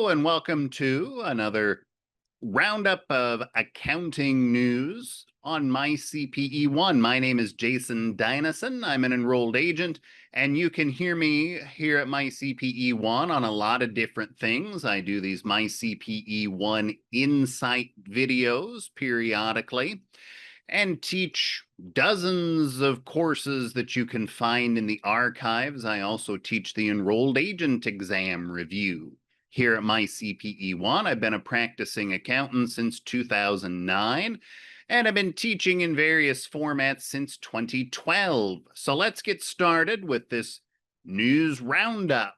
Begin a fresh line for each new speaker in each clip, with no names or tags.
and welcome to another roundup of accounting news on MyCPE One. My name is Jason Dynison. I'm an enrolled agent, and you can hear me here at MyCPE One on a lot of different things. I do these MyCPE One Insight videos periodically and teach dozens of courses that you can find in the archives. I also teach the enrolled agent exam review here at MyCPE One. I've been a practicing accountant since 2009, and I've been teaching in various formats since 2012. So let's get started with this news roundup.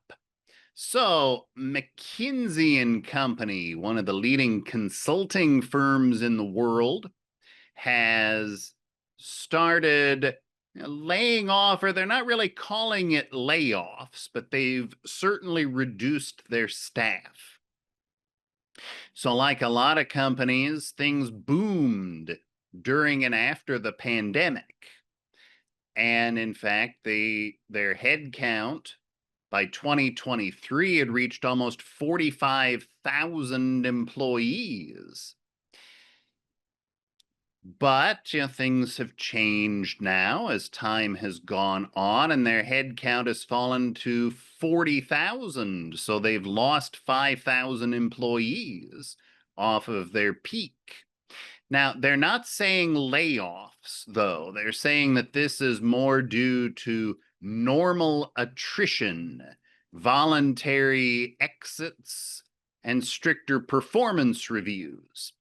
So, McKinsey and Company, one of the leading consulting firms in the world, has started laying off, or they're not really calling it layoffs, but they've certainly reduced their staff. So, like a lot of companies, things boomed during and after the pandemic. And in fact, their head count by 2023 had reached almost 45,000 employees. But things have changed now as time has gone on, and their head count has fallen to 40,000. So they've lost 5,000 employees off of their peak. Now, they're not saying layoffs, though. They're saying that this is more due to normal attrition, voluntary exits, and stricter performance reviews.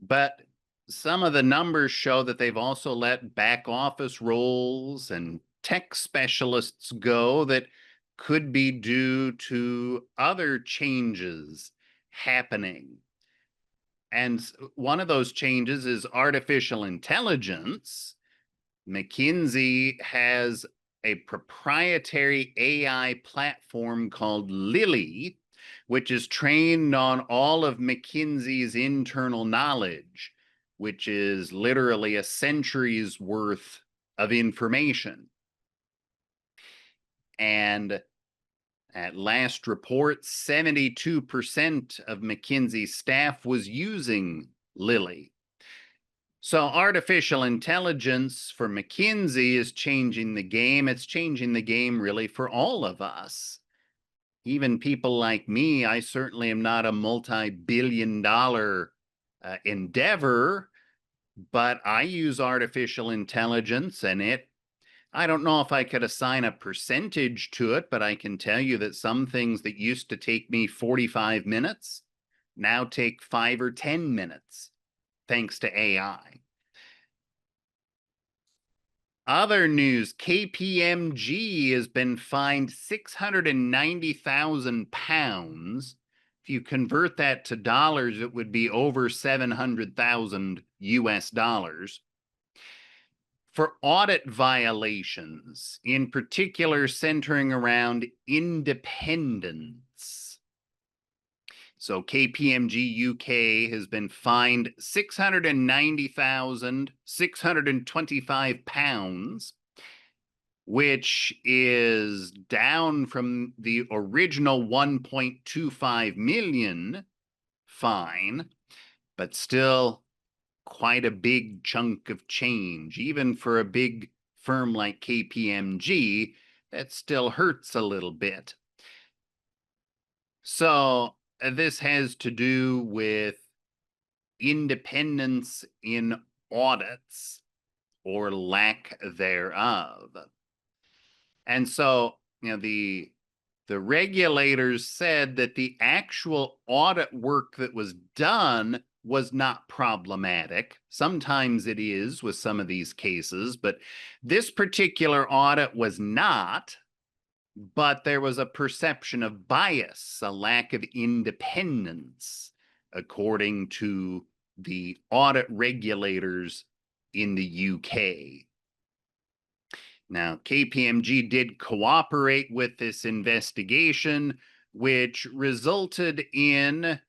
But some of the numbers show that they've also let back office roles and tech specialists go that could be due to other changes happening. And one of those changes is artificial intelligence. McKinsey has a proprietary AI platform called Lily, which is trained on all of McKinsey's internal knowledge, which is literally a century's worth of information. And at last report, 72% of McKinsey's staff was using Lily. So artificial intelligence for McKinsey is changing the game. It's changing the game really for all of us. Even people like me, I certainly am not a multi-billion-dollar endeavor, but I use artificial intelligence, and I don't know if I could assign a percentage to it, but I can tell you that some things that used to take me 45 minutes now take 5 or 10 minutes, thanks to AI. Other news, KPMG has been fined £690,000. If you convert that to dollars, it would be over 700,000 US dollars for audit violations, in particular centering around independence. So KPMG UK has been fined £690,625, which is down from the original 1.25 million fine, but still quite a big chunk of change. Even for a big firm like KPMG, that still hurts a little bit. So this has to do with independence in audits or lack thereof. And so, the regulators said that the actual audit work that was done was not problematic. Sometimes it is with some of these cases, but this particular audit was not. But there was a perception of bias, a lack of independence, according to the audit regulators in the UK. Now, KPMG did cooperate with this investigation, which resulted in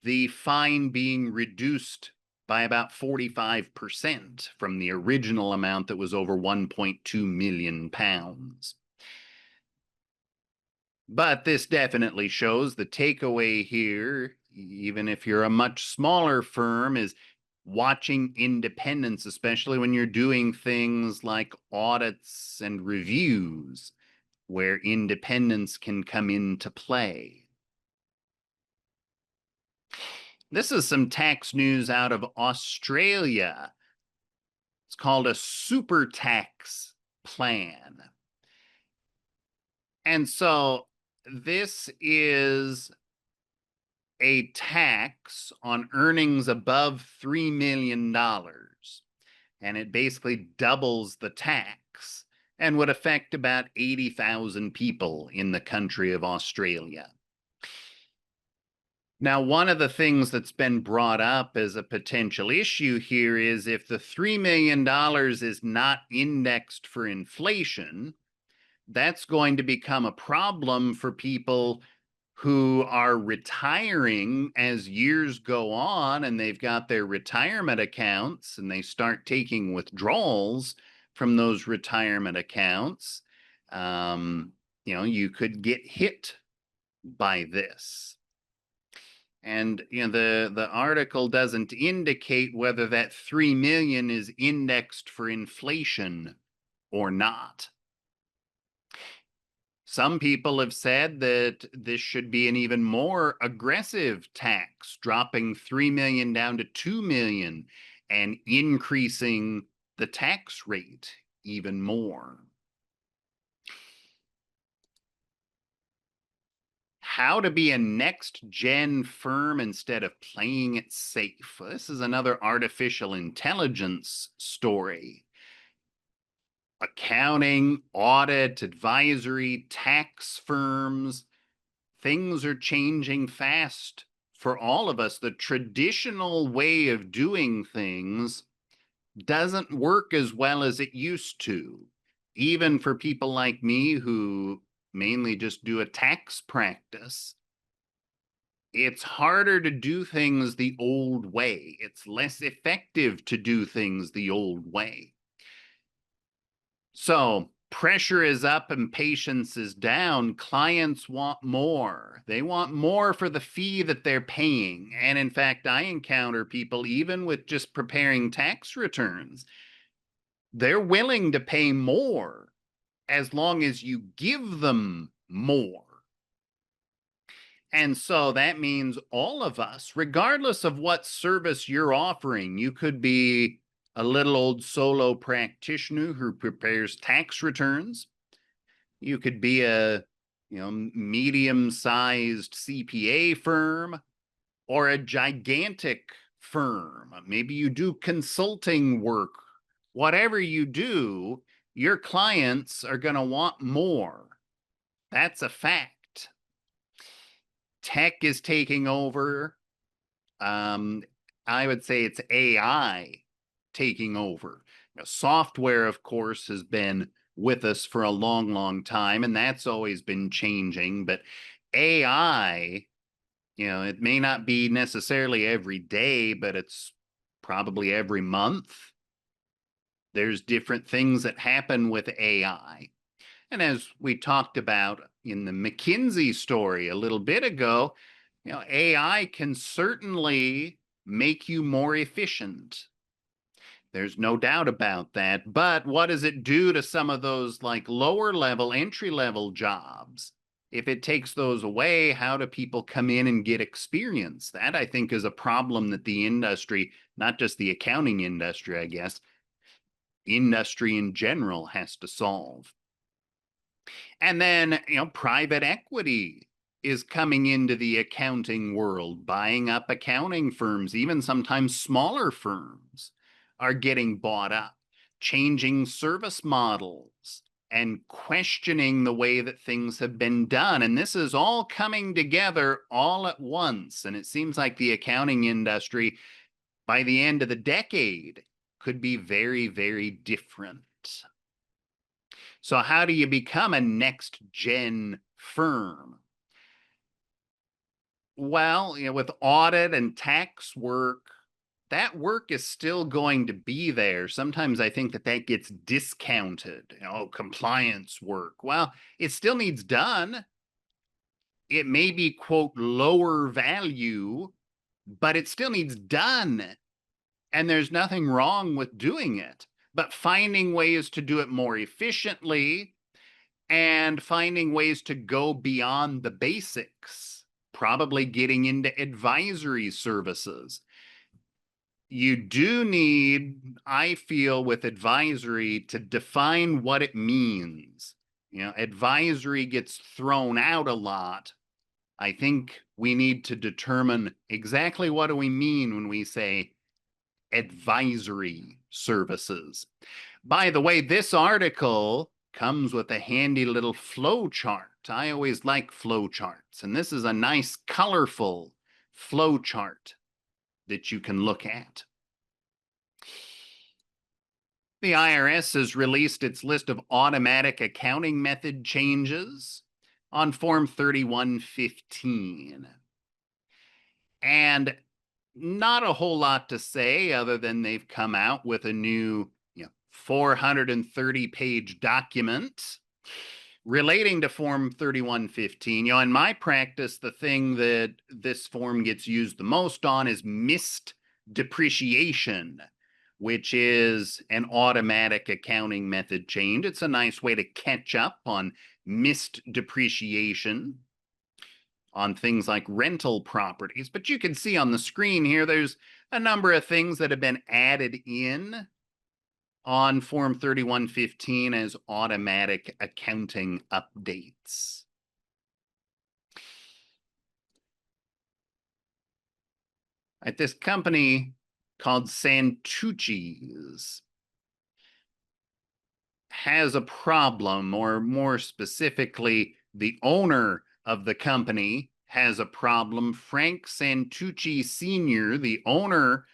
the fine being reduced by about 45% from the original amount that was over £1.2 million. But this definitely shows the takeaway here, even if you're a much smaller firm, is watching independence, especially when you're doing things like audits and reviews, where independence can come into play. This is some tax news out of Australia. It's called a super tax plan. And so this is a tax on earnings above $3 million. And it basically doubles the tax and would affect about 80,000 people in the country of Australia. Now, one of the things that's been brought up as a potential issue here is if the $3 million is not indexed for inflation, that's going to become a problem for people who are retiring as years go on and they've got their retirement accounts and they start taking withdrawals from those retirement accounts. You could get hit by this. And the article doesn't indicate whether that 3 million is indexed for inflation or not. Some people have said that this should be an even more aggressive tax, dropping 3 million down to 2 million and increasing the tax rate even more. How to be a next gen firm instead of playing it safe. This is another artificial intelligence story. Accounting, audit, advisory, tax firms, things are changing fast for all of us. The traditional way of doing things doesn't work as well as it used to, even for people like me who mainly just do a tax practice. It's harder to do things the old way. It's less effective to do things the old way. So pressure is up and patience is down. Clients want more. They want more for the fee that they're paying. And in fact, I encounter people, even with just preparing tax returns, they're willing to pay more as long as you give them more. And so that means all of us, regardless of what service you're offering, you could be a little old solo practitioner who prepares tax returns. You could be a medium-sized CPA firm or a gigantic firm. Maybe you do consulting work. Whatever you do, your clients are going to want more. That's a fact. Tech is taking over. I would say it's AI taking over. Software, of course, has been with us for a long, long time, and that's always been changing. But AI, it may not be necessarily every day, but it's probably every month. There's different things that happen with AI. And as we talked about in the McKinsey story a little bit ago, AI can certainly make you more efficient. There's no doubt about that. But what does it do to some of those like lower level, entry level jobs? If it takes those away, how do people come in and get experience? That I think is a problem that the industry, not just the accounting industry, I guess, industry in general has to solve. And then, private equity is coming into the accounting world, buying up accounting firms, even sometimes smaller firms are getting bought up, changing service models and questioning the way that things have been done. And this is all coming together all at once. And it seems like the accounting industry by the end of the decade could be very, very different. So how do you become a next gen firm? Well, with audit and tax work, that work is still going to be there. Sometimes I think that gets discounted. Compliance work. Well, it still needs done. It may be, quote, lower value, but it still needs done. And there's nothing wrong with doing it, but finding ways to do it more efficiently and finding ways to go beyond the basics, probably getting into advisory services. You do need, I feel, with advisory to define what it means. Advisory gets thrown out a lot. I think we need to determine exactly what do we mean when we say advisory services. By the way, this article comes with a handy little flow chart. I always like flow charts, and this is a nice, colorful flow chart that you can look at. The IRS has released its list of automatic accounting method changes on Form 3115. And not a whole lot to say other than they've come out with a new 430-page document relating to Form 3115. In my practice, the thing that this form gets used the most on is missed depreciation, which is an automatic accounting method change. It's a nice way to catch up on missed depreciation on things like rental properties. But you can see on the screen here, there's a number of things that have been added in on Form 3115 as automatic accounting updates. At this company called Santucci's has a problem, or more specifically, the owner of the company has a problem. Frank Santucci Sr., the owner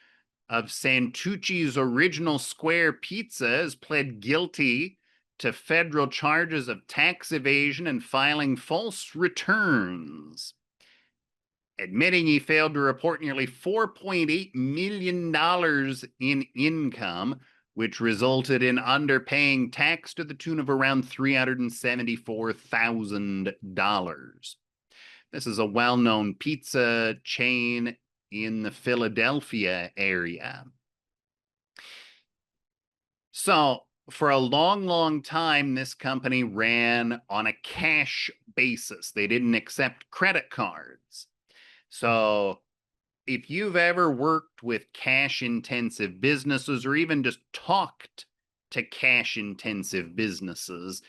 of Santucci's Original Square Pizza, has pled guilty to federal charges of tax evasion and filing false returns, admitting he failed to report nearly $4.8 million in income, which resulted in underpaying tax to the tune of around $374,000. This is a well-known pizza chain in the Philadelphia area. So for a long, long time, this company ran on a cash basis. They didn't accept credit cards. So if you've ever worked with cash-intensive businesses or even just talked to cash-intensive businesses,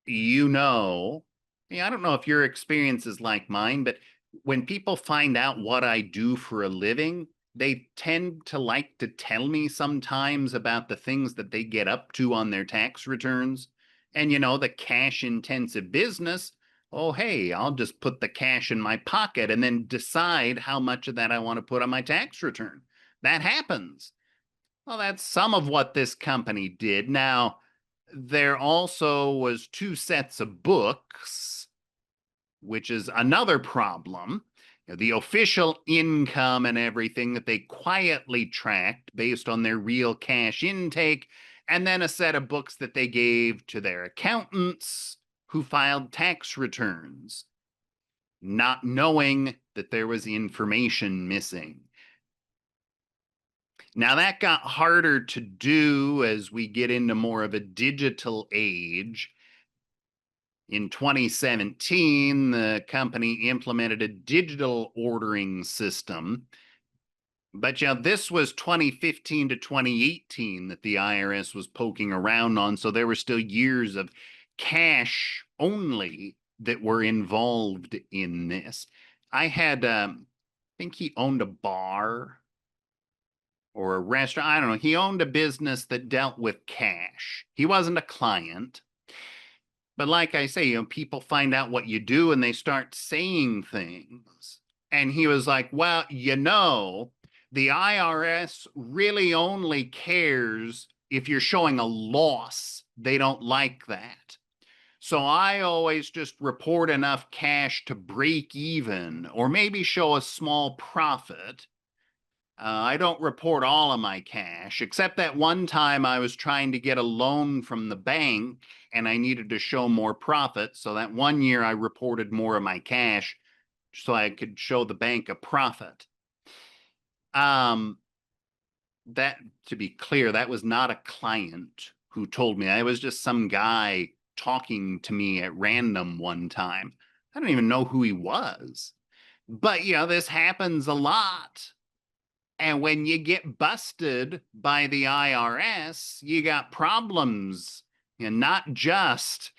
I don't know if your experience is like mine, but when people find out what I do for a living, they tend to like to tell me sometimes about the things that they get up to on their tax returns. And, the cash-intensive business, oh, hey, I'll just put the cash in my pocket and then decide how much of that I want to put on my tax return. That happens. Well, that's some of what this company did. Now, there also was 2 sets of books, which is another problem. The official income and everything that they quietly tracked based on their real cash intake, and then a set of books that they gave to their accountants who filed tax returns, not knowing that there was information missing. Now, that got harder to do as we get into more of a digital age. In 2017, the company implemented a digital ordering system. But this was 2015 to 2018 that the IRS was poking around on. So there were still years of cash only that were involved in this. I think he owned a bar or a restaurant. I don't know. He owned a business that dealt with cash. He wasn't a client. But like I say, people find out what you do and they start saying things. And he was like, well, the IRS really only cares if you're showing a loss. They don't like that. So I always just report enough cash to break even or maybe show a small profit. I don't report all of my cash, except that one time I was trying to get a loan from the bank and I needed to show more profit. So that one year I reported more of my cash so I could show the bank a profit. That, to be clear, that was not a client who told me. I was just some guy talking to me at random one time. I don't even know who he was. But, this happens a lot. And when you get busted by the IRS, you got problems. And not just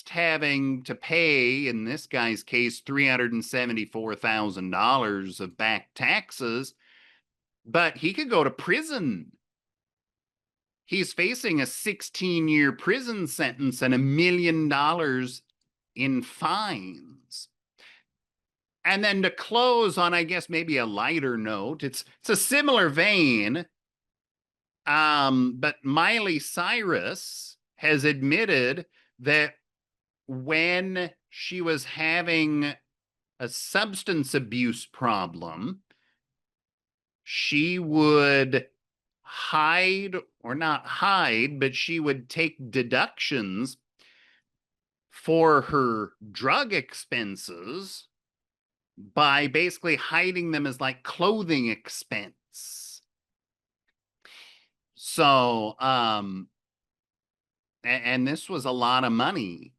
having to pay, in this guy's case, $374,000 of back taxes, but he could go to prison. He's facing a 16-year prison sentence and $1 million in fines. And then to close on, I guess, maybe a lighter note, it's a similar vein, but Miley Cyrus has admitted that when she was having a substance abuse problem, she would hide, or not hide, but she would take deductions for her drug expenses by basically hiding them as like clothing expense. So, and this was a lot of money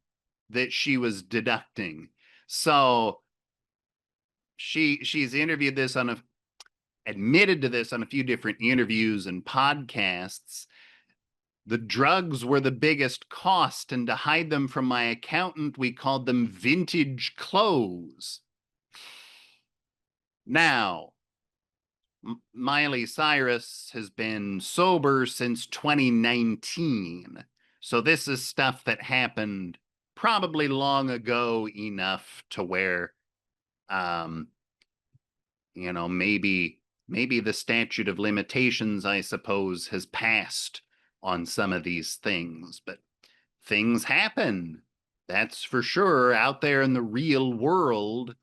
that she was deducting. So she's interviewed this admitted to this on a few different interviews and podcasts. The drugs were the biggest cost, and to hide them from my accountant, we called them vintage clothes. Now, Miley Cyrus has been sober since 2019. So this is stuff that happened probably long ago enough to where, maybe the statute of limitations, I suppose, has passed on some of these things. But things happen. That's for sure. Out there in the real world,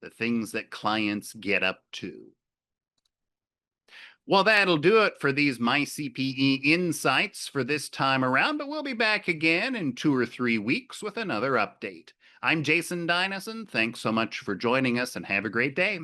the things that clients get up to. Well, that'll do it for these MyCPE insights for this time around, but we'll be back again in 2 or 3 weeks with another update. I'm Jason Dynason. Thanks so much for joining us and have a great day.